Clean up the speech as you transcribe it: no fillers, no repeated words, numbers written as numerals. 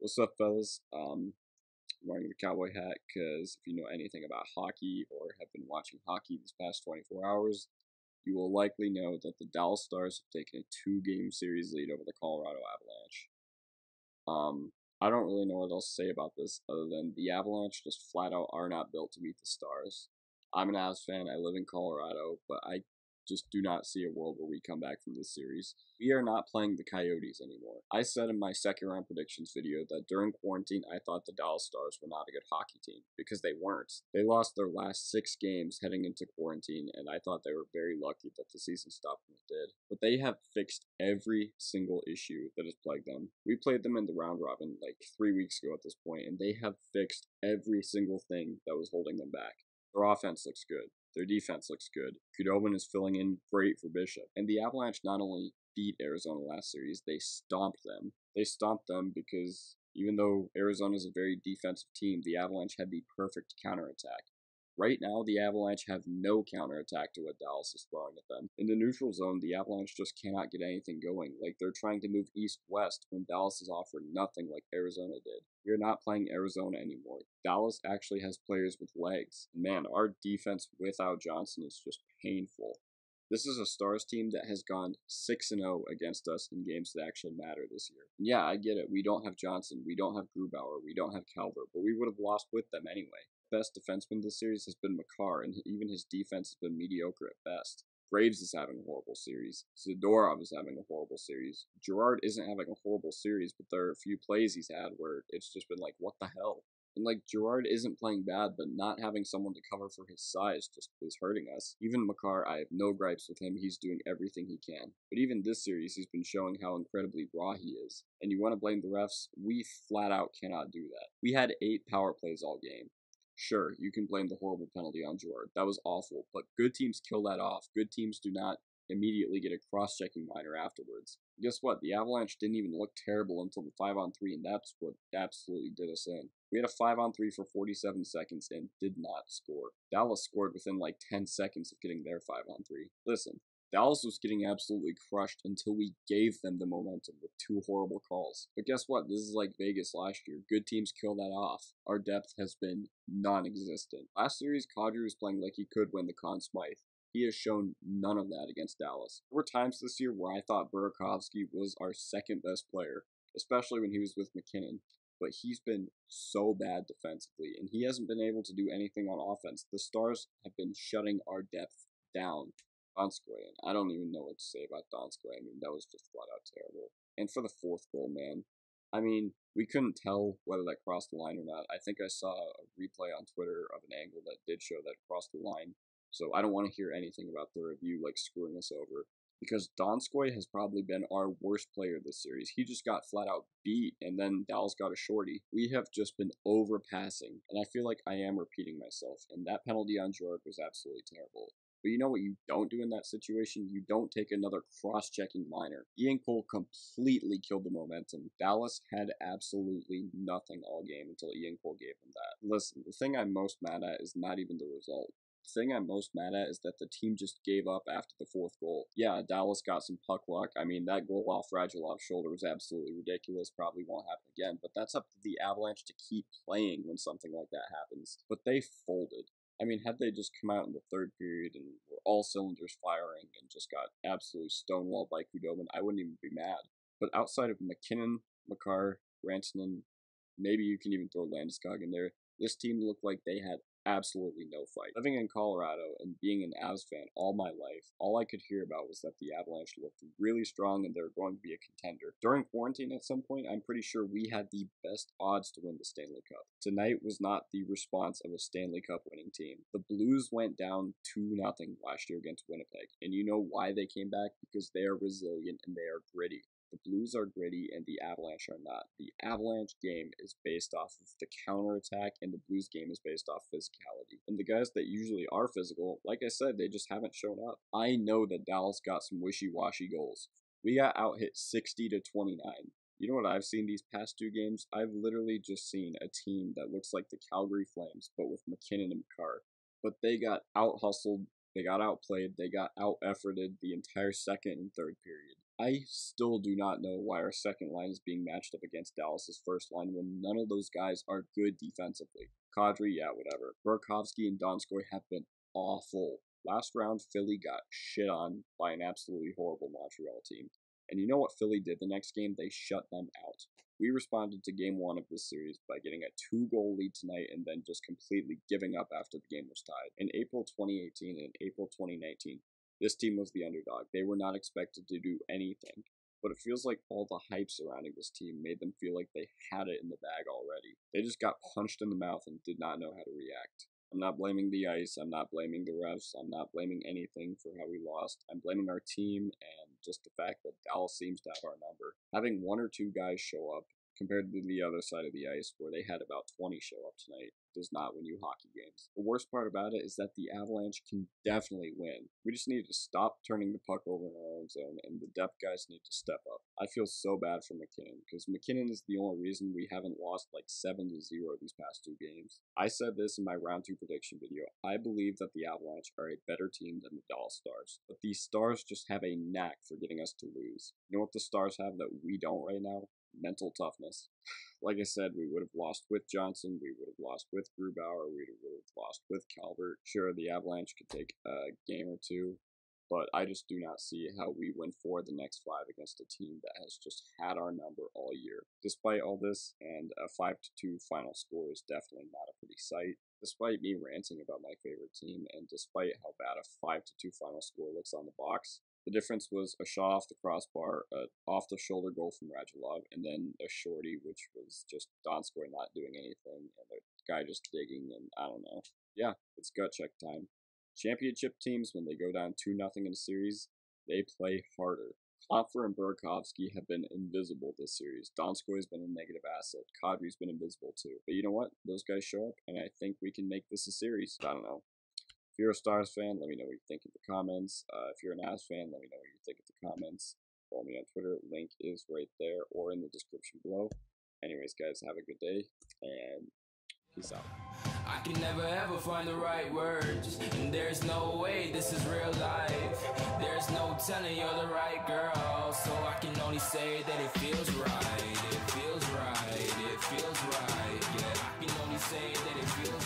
What's up, fellas? I'm wearing the cowboy hat because if you know anything about hockey or have been watching hockey these past 24 hours, you will likely know that the Dallas Stars have taken a two-game series lead over the Colorado Avalanche. I don't really know what else to say about this other than the Avalanche just flat out are not built to beat the Stars. I'm an Avs fan. I live in Colorado, but I just do not see a world where we come back from this series. We are not playing the Coyotes anymore. I said in my second round predictions video that during quarantine I thought the Dallas Stars were not a good hockey team because they weren't. They lost their last 6 games heading into quarantine, and I thought they were very lucky that the season stopped when it did. But they have fixed every single issue that has plagued them. We played them in the round robin like 3 weeks ago at this point, and they have fixed every single thing that was holding them back. Their offense looks good. Their defense looks good. Kudobin is filling in great for Bishop. And the Avalanche not only beat Arizona last series, they stomped them. They stomped them because even though Arizona is a very defensive team, the Avalanche had the perfect counterattack. Right now, the Avalanche have no counterattack to what Dallas is throwing at them. In the neutral zone, the Avalanche just cannot get anything going. Like, they're trying to move east-west when Dallas is offering nothing like Arizona did. We are not playing Arizona anymore. Dallas actually has players with legs. Man, our defense without Johnson is just painful. This is a Stars team that has gone 6-0 against us in games that actually matter this year. And yeah, I get it. We don't have Johnson. We don't have Grubauer. We don't have Calvert. But we would have lost with them anyway. Best defenseman this series has been Makar, and even his defense has been mediocre at best. Graves is having a horrible series. Zadorov is having a horrible series. Girard isn't having a horrible series, but there are a few plays he's had where it's just been like, what the hell? And like, Girard isn't playing bad, but not having someone to cover for his size just is hurting us. Even Makar, I have no gripes with him. He's doing everything he can. But even this series, he's been showing how incredibly raw he is. And you want to blame the refs? We flat out cannot do that. We had 8 power plays all game. Sure, you can blame the horrible penalty on Girard. That was awful, but good teams kill that off. Good teams do not immediately get a cross-checking minor afterwards. Guess what? The Avalanche didn't even look terrible until the 5-on-3, and that's what absolutely did us in. We had a 5-on-3 for 47 seconds and did not score. Dallas scored within like 10 seconds of getting their 5-on-3. Listen, Dallas was getting absolutely crushed until we gave them the momentum with 2 horrible calls. But guess what? This is like Vegas last year. Good teams kill that off. Our depth has been non-existent. Last series, Kadri was playing like he could win the Conn Smythe. He has shown none of that against Dallas. There were times this year where I thought Burakovsky was our second best player, especially when he was with McKinnon. But he's been so bad defensively, and he hasn't been able to do anything on offense. The Stars have been shutting our depth down. Donskoy, I don't even know what to say about Donskoy. I mean, that was just flat out terrible. And for the 4th goal, man, I mean, we couldn't tell whether that crossed the line or not. I think I saw a replay on Twitter of an angle that did show that it crossed the line. So I don't want to hear anything about the review like screwing us over. Because Donskoy has probably been our worst player this series. He just got flat out beat, and then Dallas got a shorty. We have just been overpassing, and I feel like I am repeating myself, and that penalty on Girard was absolutely terrible. But you know what you don't do in that situation? You don't take another cross-checking minor. Ian Cole completely killed the momentum. Dallas had absolutely nothing all game until Ian Cole gave them that. Listen, the thing I'm most mad at is not even the result. The thing I'm most mad at is that the team just gave up after the 4th goal. Yeah, Dallas got some puck luck. I mean, that goal off Radulov's shoulder was absolutely ridiculous. Probably won't happen again. But that's up to the Avalanche to keep playing when something like that happens. But they folded. I mean, had they just come out in the 3rd period and were all cylinders firing and just got absolutely stonewalled by Kudobin, I wouldn't even be mad. But outside of McKinnon, Makar, Rantanen, maybe you can even throw Landeskog in there, this team looked like they had absolutely no fight. Living in Colorado and being an Avs fan all my life, all I could hear about was that the Avalanche looked really strong and they're going to be a contender. During quarantine at some point, I'm pretty sure we had the best odds to win the Stanley Cup. Tonight was not the response of a Stanley Cup winning team. The Blues went down 2-0 last year against Winnipeg, and you know why they came back? Because they are resilient and they are gritty. The Blues are gritty and the Avalanche are not. The Avalanche game is based off of the counterattack and the Blues game is based off physicality. And the guys that usually are physical, like I said, they just haven't shown up. I know that Dallas got some wishy-washy goals. We got out-hit 60-29. You know what I've seen these past 2 games? I've literally just seen a team that looks like the Calgary Flames, but with McKinnon and Makar. But they got out-hustled, they got outplayed, they got out-efforted the entire 2nd and 3rd period. I still do not know why our second line is being matched up against Dallas's first line when none of those guys are good defensively. Kadri, yeah, whatever. Burakovsky and Donskoy have been awful. Last round, Philly got shit on by an absolutely horrible Montreal team. And you know what Philly did the next game? They shut them out. We responded to game 1 of this series by getting a 2-goal lead tonight and then just completely giving up after the game was tied. In April 2018 and April 2019, this team was the underdog. They were not expected to do anything. But it feels like all the hype surrounding this team made them feel like they had it in the bag already. They just got punched in the mouth and did not know how to react. I'm not blaming the ice, I'm not blaming the refs, I'm not blaming anything for how we lost. I'm blaming our team and just the fact that Dallas seems to have our number. Having 1 or 2 guys show up compared to the other side of the ice where they had about 20 show up tonight does not win you hockey games. The worst part about it is that the Avalanche can definitely win. We just need to stop turning the puck over in our own zone, and the depth guys need to step up. I feel so bad for McKinnon, because McKinnon is the only reason we haven't lost like 7-0 these past 2 games. I said this in my round 2 prediction video. I believe that the Avalanche are a better team than the Dallas Stars, but these Stars just have a knack for getting us to lose. You know what the Stars have that we don't right now? Mental toughness. Like I said, we would have lost with Johnson, we would have lost with Grubauer, we would have lost with Calvert. Sure, the Avalanche could take a game or 2, but I just do not see how we win 4 of the next 5 against a team that has just had our number all year. Despite all this, and a 5-2 final score is definitely not a pretty sight. Despite me ranting about my favorite team, and despite how bad a 5-2 final score looks on the box, the difference was a shot off the crossbar, an off-the-shoulder goal from Radulov, and then a shorty, which was just Donskoy not doing anything, and the guy just digging, and I don't know. Yeah, it's gut check time. Championship teams, when they go down 2-0 in a series, they play harder. Klopfer and Burakovsky have been invisible this series. Donskoy has been a negative asset. Kadri's been invisible too. But you know what? Those guys show up, and I think we can make this a series. I don't know. If you're a Stars fan, let me know what you think in the comments. If you're an Avs fan, let me know what you think in the comments. Follow me on Twitter. Link is right there or in the description below. Anyways, guys, have a good day, and peace out. I can never ever find the right words, and there's no way this is real life. There's no telling you're the right girl, so I can only say that it feels right. It feels right, it feels right. Yeah, I can only say that it feels right.